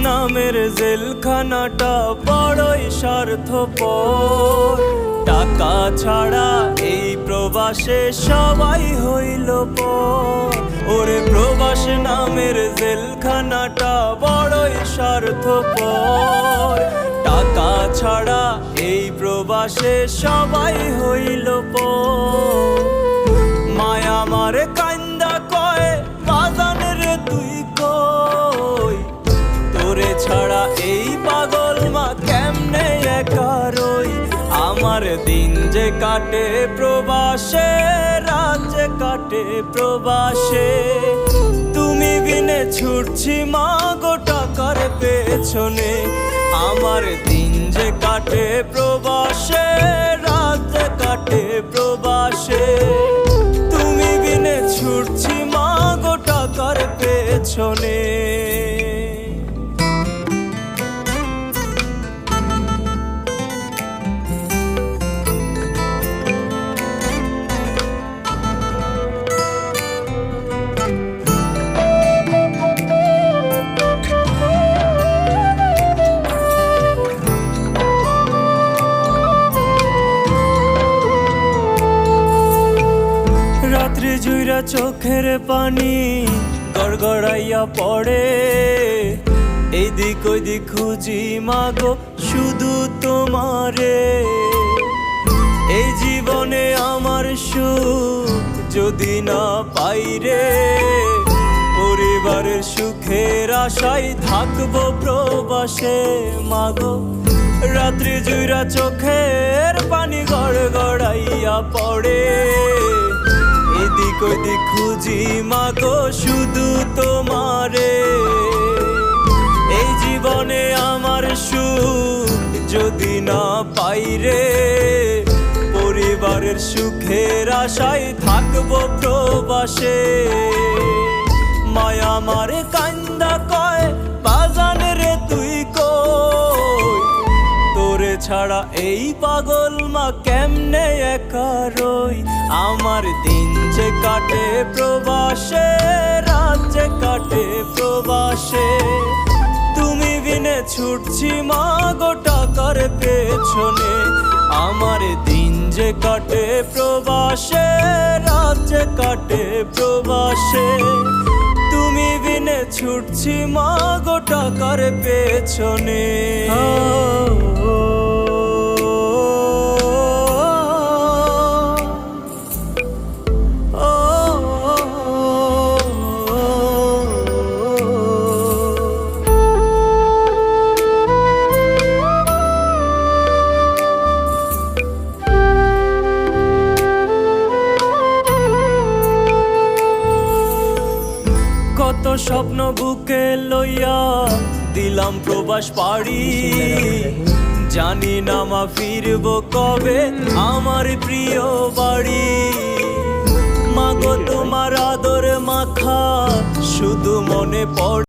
নামের জেলখানাটা বড়ই স্বার্থপর। টাকা ছাড়া এই প্রবাসে সবাই হইল পর। ওরে প্রবাস নামের জেলখানাটা বড়ই স্বার্থপর। টাকা ছাড়া এই প্রবাসে সবাই হইল পর। মায়া আমারে কান্দা কয় বাজান রে তুই কই, তোরে ছাড়া এই পাগল মা কেমনে একা রই। আমার দিন যে কাটে প্রবাসে, রাত যে কাটে প্রবাসে, তুমি বিনে ছুটছি মা গো টাকার পেছনে। আমার দিন যে কাটে প্রবাসে, রাত যে কাটে প্রবাসে, তুমি বিনে ছুটছি মা গো টাকার পেছনে। রাত্রি জুইরা চোখের পানি গড়গড়াইয়া পড়ে, এইদিক ওইদিক খুঁজি মাগো শুধু তোমারে। এই জীবনে আমার সুখ যদি না পাই রে, পরিবারের সুখের আশায় থাকবো প্রবাসে মাগো। রাত্রি জুইরা চোখের পানি গড়গড়াইয়া পড়ে, এদিক ওদিক খুঁজি মাগো শুধু তোমারে। এই জীবনে আমার সুখ যদি না পাই রে, পরিবারের সুখের আশায় থাকবো প্রবাসে। মায়া আমারে কান্দা কয় বাজান রে তুই কই, তোরে ছাড়া এই পাগল মা কেমনে একা রই। আমার দিন যে কাটে প্রবাসে, রাত যে কাটে প্রবাসে, তুমি বিনে ছুটছি মা গো টাকার পেছনে। আমার দিন যে কাটে প্রবাসে, রাত যে কাটে প্রবাসে, তুমি বিনে ছুটছি মা গো টাকার পেছনে। কত স্বপ্ন বুকে লইয়া দিলাম প্রবাস পাড়ি, জানি না মা ফিরবো কবে আমার প্রিয় বাড়ি। মাগো তোমার আদর মাখা শুধু মনে পড়ে।